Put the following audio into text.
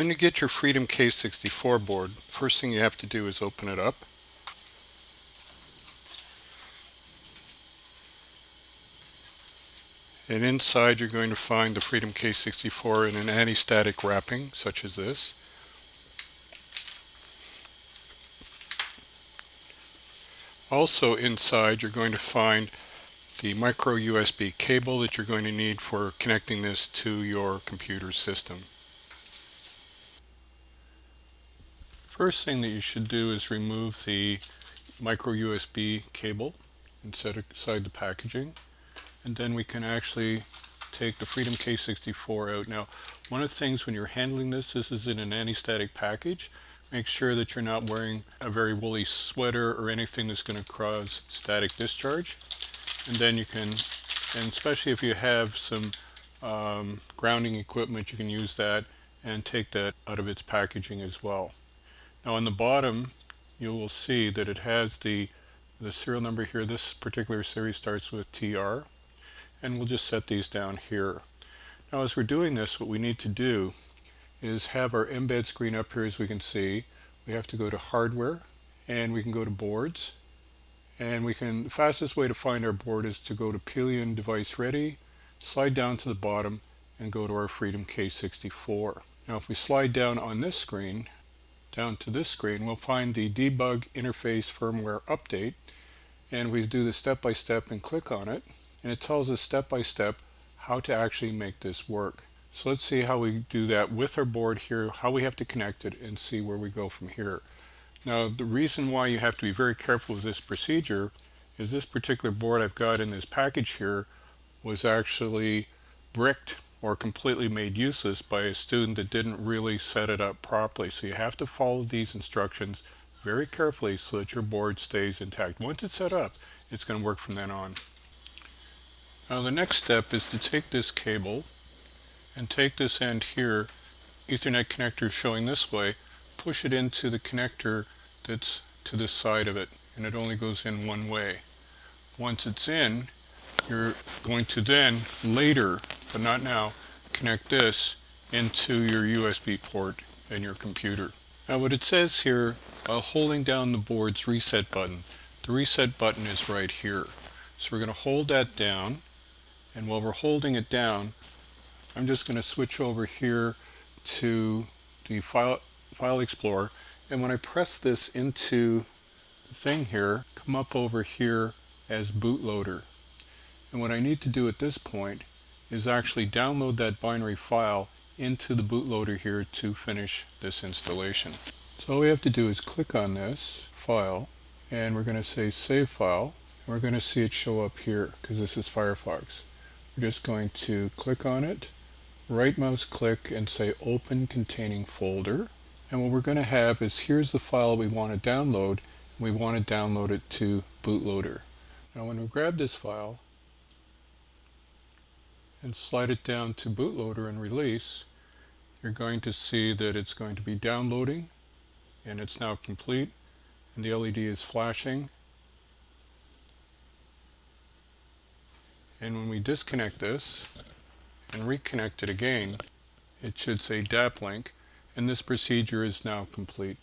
When you get your Frdm K64 board, first thing you have to do is open it up. And inside you're going to find the Frdm K64 in an anti-static wrapping, such as this. Also inside you're going to find the micro USB cable that you're going to need for connecting this to your computer system. First thing that you should do is remove the micro USB cable and set it aside the packaging, and then we can actually take the Frdm K64 out. Now, one of the things when you're handling this is in an anti-static package. Make sure that you're not wearing a very woolly sweater or anything that's going to cause static discharge. And then you can, and especially if you have some grounding equipment, you can use that and take that out of its packaging as well. Now on the bottom you will see that it has the serial number here. This particular series starts with TR, and we'll just set these down here. Now as we're doing this, what we need to do is have our embed screen up here. As we can see, we have to go to hardware, and we can go to boards, and the fastest way to find our board is to go to Pelion device ready, slide down to the bottom, and go to our Frdm K64. Now if we slide down on this screen, down to this screen, we'll find the debug interface firmware update, and we do the step-by-step and click on it, and it tells us step-by-step how to actually make this work. So let's see how we do that with our board here, how we have to connect it, and see where we go from here. Now the reason why you have to be very careful with this procedure is this particular board I've got in this package here was actually bricked or completely made useless by a student that didn't really set it up properly. So you have to follow these instructions very carefully so that your board stays intact. Once it's set up, it's going to work from then on. Now the next step is to take this cable and take this end here, Ethernet connector showing this way, push it into the connector that's to this side of it, and it only goes in one way. Once it's in, you're going to then later, but not now, connect this into your USB port in your computer. Now what it says here, while holding down the board's reset button, the reset button is right here. So we're going to hold that down, and while we're holding it down, I'm just going to switch over here to the File Explorer, and when I press this into the thing here, come up over here as bootloader. And what I need to do at this point is actually download that binary file into the bootloader here to finish this installation. So all we have to do is click on this file, and we're going to say Save File, and we're going to see it show up here because this is Firefox. We're just going to click on it, right mouse click, and say Open Containing Folder. And what we're going to have is here's the file we want to download, and we want to download it to bootloader. Now when we grab this file and slide it down to bootloader and release, you're going to see that it's going to be downloading, and it's now complete, and the LED is flashing. And when we disconnect this and reconnect it again, it should say Daplink, and this procedure is now complete.